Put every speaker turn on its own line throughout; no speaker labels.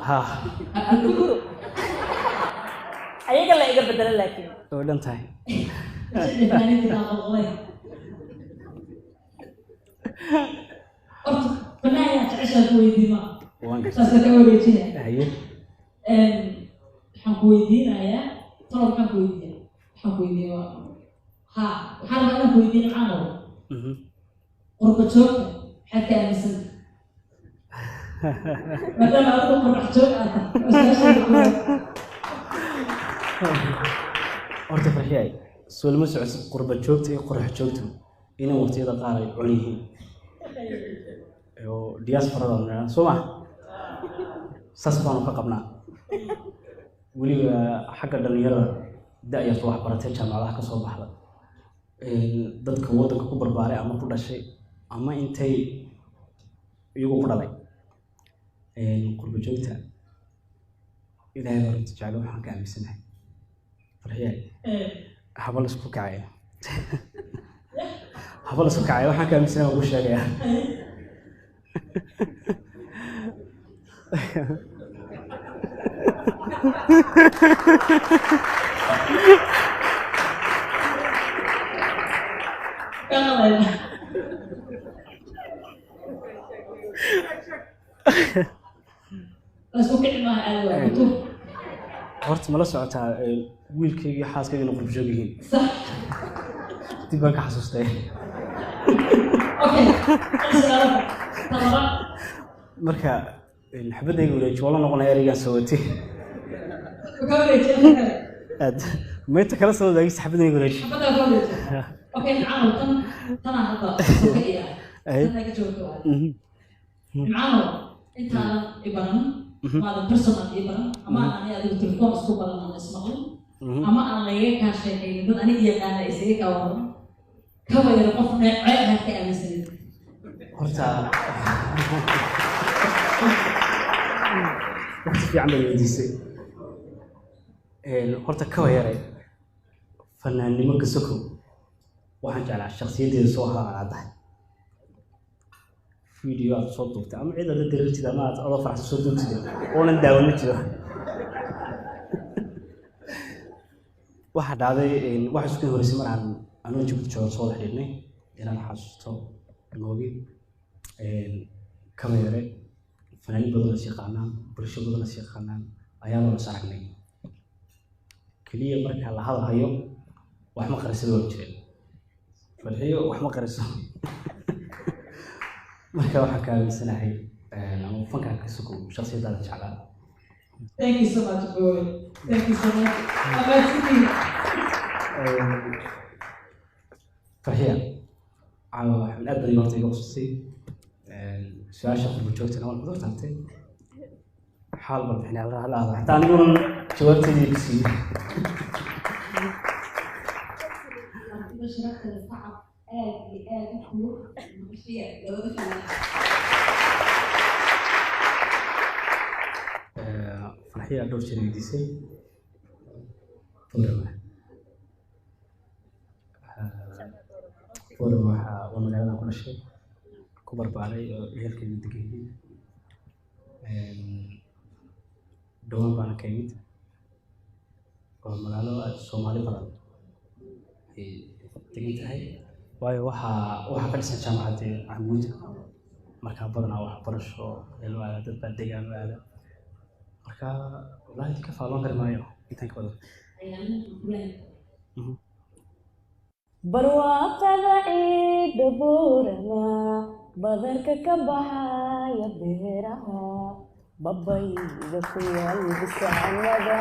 ها
ayaga la iga bedela laakiin
oo dhan tahay
بنايا تعيش كويديما
وانك
ساسكويدينا
هي
حكويدينا يا طلب حكويدينا حكويدينا ها حرب أنا كويدينا عنه قرب شوك حتى أمسك مثلا أقول قرب شوك
horta farxiyay suulma socodsi qurba joogta iyo qurux joogtu inay waqtiyada qaar ay cun yihiin oo diasporada Soma saas baan ka qabnaa weliba xagga dhalinyarada da'yarta wax baratay jaamacadaha ka soo baxda dadka waddanka ku barbaaray ama ku dhashay ama intay iyagu ku dhalay qurba joogta ilaahay baa runta jecel waxaan ka aaminsanahay farxiyay habal isku kacay habal isku kacay waxaan ka aaminsanahay ugu sheegaya horta ma la socotaa wiilkayga iyo xaaskayga inay qurb joog yihiin dib baan ka xasuustay marka xabadayga wareeji wala noqonaya ereygaan soo watay aad maynta kala soo wadaagaysa xabadayga wareeji
ماذا personal إبرة أما أنا أدري تلفون أسكوب على اسمه أما أنا ليه كاشة كي بدون أنا إيه كان يسوي كوارم كوارم يرقفنا عيها كأمسين
horta waqti fiican bay weydiisay horta ka wayaray fanaannimo ka sokow waxaan jeclaa shakhsiyadeeda soo hagaagadahay فيديو صوت أما إذا درت إذا ما أضاف على الصوت كذا وأنا نداوم كذا واحد هذا واحد سكين هو رسمه عن أنا جبت شغل صالح لنا إن أنا حاسته الموجود كاميرا فنانين بدون سيقانا برشة بدون سيقانا أيام مساركني كلية مركها لهذا هيو وأحمق رسمه وجهه فالهيو وأحمق رسمه marka waxa ka aaminsanahay ama fanka ka sugo shakhsiyada jeclaa
Thank you so much boy. Thank you so much.
farxiya aan aad bari horta iga qosay su'aasha qurbo joogtana waan ku doortay xaal bal bixinaa la hada hatta anigu jawaabtaydi ku siiyay فرحية دور شريك دي سي فورما ومن كل شيء كبر بعلي هيك دقيقة دوام بانا كيد ومن الصومالي بلد دقيقة هاي waayo waxa ka dhisan jaamacadda Ahmuud marka badanaa wax barasho ilo aad dad baa deegaan aada marka walahi ka faalon karmaayo intaan ka wada
barwaaqada ciid buurana badarka ka baxaya beeraha babayda ku yaal bisaanada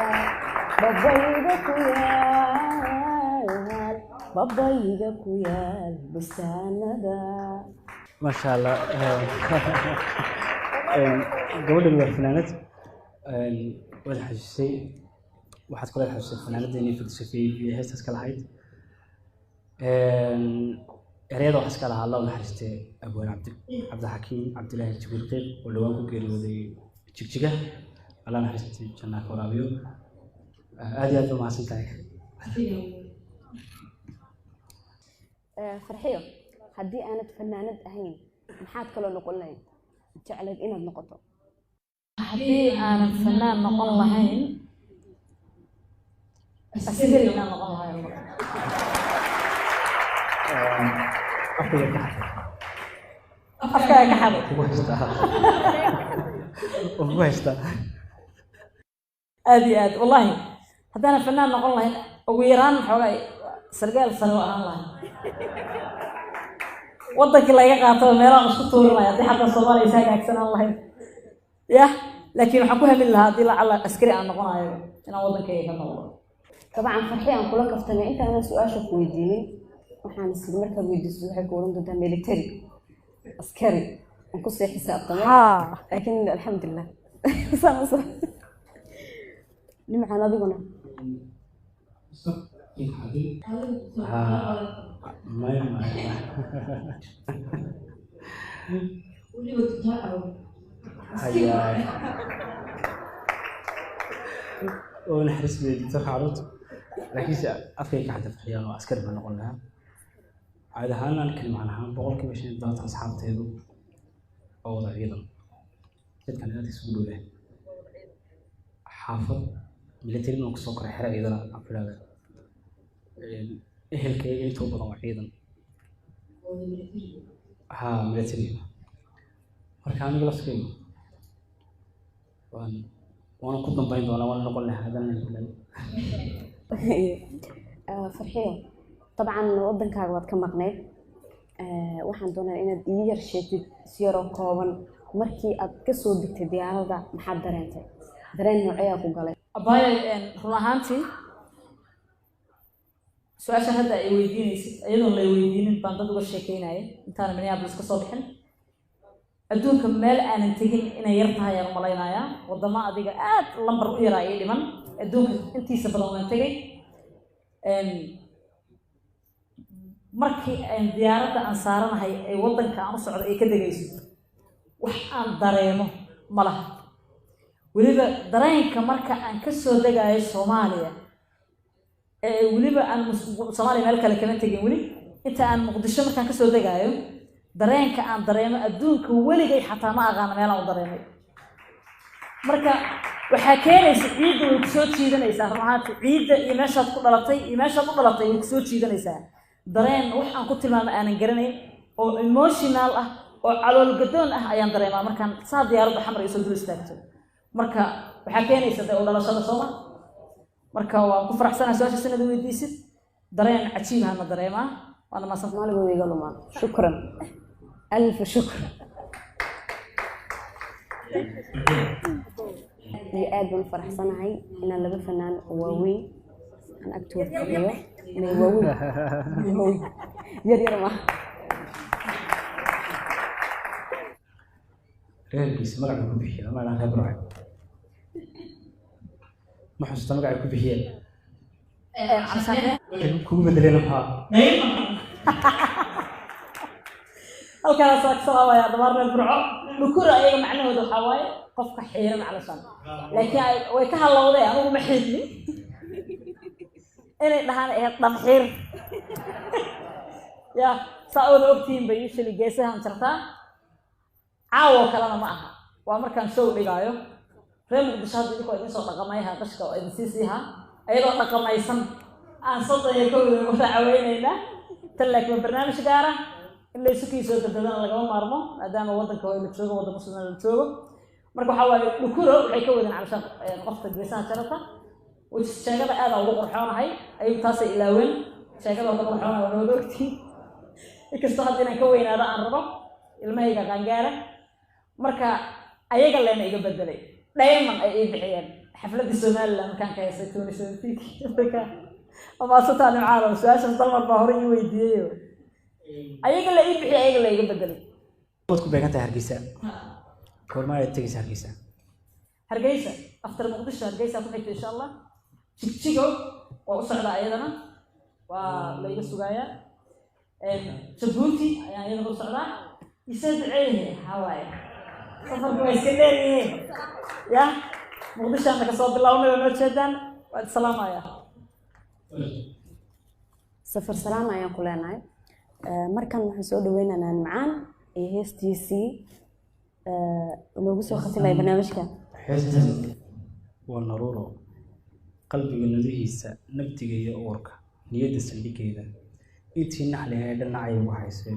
babayda ku yaal babayda ku yaal bisaanada
ما شاء الله قبل الفنانات واحد حسي واحد كل حسي الفنانات ديني فلسفي في هيستس كل حيد رياضة وحس كلها الله ونحرسته أبو عبد الحكيم عبد الله الجبرقيق ولوانكو كيلو ذي تشجعه الله نحرسته جناك ورابيو هذه أدو مع سنتاك
فرحيو haddii aanad fanaanad ahayn maxaad kaloo noqon lahayd jeclayd inaad noqoto
haddii aanan fanaan noqon lahayn askari inaan noqon lahayn afkaaga ka xado
ugu haystaa
aad iyo aad wallahi haddaanan fanaan noqon lahayn ugu yaraan xoogaa sargaal sare oo ahaan lahayn wadankii laga qaato meelaan isku tuurinaya haddii xataa Soomaaliya is hagaagsanaan lahayn yah laakiin waxaan ku hamin lahaa haddii lacala askari aan noqonayo inaan wadankayga ka noqdo
طبعا فرحي aan kula kaftanay inta aan su'aasha ku weydiinay waxaan isla markaa weydiiso waxay ku oran doontaa military askari aan ku sii xisaabtamay laakiin alxamdulillah saamaso nimcan adiguna
ونحرس بالدكتور عروض لكن أفكي كحد في حياة وعسكر ما نقول لها عادة هانا نتكلم عنها بقول كيف عشان ضغط أصحاب تهدو أو وضع أيضا جد كان هذا يسولوا له حافظ ملتين من سكر حرق أيضا أقول هذا إهل كي يتوب ضوء أيضا ها ملتين مركان يجلس كيم وأنا كنت ضايع وأنا نقول له هذا من
فرحية طبعا ودنكaaga waad ka maqneyd waxaan doonaa inaad ii yar sheegtid siyaro kooban markii aad ka soo degtay diyaaradda maxaad dareentay dareen noocee ku galay
abaya run ahaantii su'aashan hadda ay weydiinaysid iyadoo la weydiinin baan dad uga sheekeynaya intaan Minneapolis ka soo bixin adduunka meel aanan tegin inay yar tahay aan malaynayaa wadamo adiga aad lambar u yaraayay dhiman adduunka intiisa badan waan tegay markii aan diyaaradda aan saaranahay ay wadanka aan u socdo ay ka degayso wax aan dareemo ma laha weliba dareenka marka aan ka soo degayo Soomaaliya weliba aan Soomaaliya meel kale kama tegin weli inta aan Muqdisho markaan ka soo degayo dareenka aan dareemo adduunka weligay xataa ma aqaan meel aan u dareemay marka waxaa keenaysa ciidda way ku soo jiidanaysaa ruuxaantii ciidda iyo meeshaad ku dhalatay iyo meeshaad u dhalatay way ku soo jiidanaysaa dareen wax aan ku tilmaamo aanan garanayn oo emotional ah oo calool gadoon ah ayaan dareemaa markaan saa diyaaradda xamar ay soo dul istaagto marka waxaa keenaysa dee u dhalashada Sooma marka waan ku faraxsanahay su'aasha sanad weydiisid dareen cajiib ah ma dareemaa waana ma
Soomaaliga way iga lumaan shukran alf shukr iyo aad baan faraxsanahay inaan laba fanaan waaweyn aan agtooda fadhiyo may waaweyn yar ma
reerkiisa magaca ku bixiya ama aan reer raacay ma xusuusta magaca ku bixiya ku bedeleen ha halkaas aad salaamaya dhamaan burco dhukura ayaga macnaheedu waxa waaye qofka xiiran calashan laakiin way ka halowday anigu ma xiidni inay dhahaan ee dhamxiir ya saawada ogtiin bay usually geesahan jartaa caawo kalena ma aha waa markaan show dhigaayo reer Muqdisho hadda idinku idin soo dhaqamayha qashka oo idin siisiha ayadoo dhaqamaysan aan soddaya ka wada caawinayna tan laakiin barnaamij gaar ah in la isu kiisoo dadana lagama maarmo maadaama wadanka la joogo waddan muslim la joogo marka waxa waaye dhukuro waxay ka wadaan calashan qofta geesaha jarata which sheegada aad ugu qurxoonahay ayuu taasay ilaaween sheegada ugu qurxoonahay waa wada ogtiin inkastoo hadda inaan ka weynaado aan rabo ilmahayga qaangaara marka ayaga leena iga bedelay diamond ay ii bixiyeen xafladda Soomaaliland markaan ka heesay 2017 marka ama sataan caalam su'aashan dalmar baa hore ii weydiiyay ayaga la ii bixiyay ayaga la iga bedelay ku beeganta Hargeysa korma ay tagaysaa Hargeysa after Muqdisho Hargeysa ku xigta insha Allah jigjigo oo u socda ayadana waa la iga sugayaa Djibouti ayaa iyadana u socda isad ceeyay hawaay safarku way iska dheeryihiin ya Muqdisho aan ka soo bilaabnay oo noo jeedaan waa salaamaya
safar salaam ayaan ku leenahay markan waxaan soo dhaweynaynaa macaan ee heestiisii noogu soo khatimay barnaamijka
heestan waa naruuro qalbiga nudihiisa nabdiga iyo uurka niyadda saldhiggeeda intii naxliga ee dhanacay ugu haysay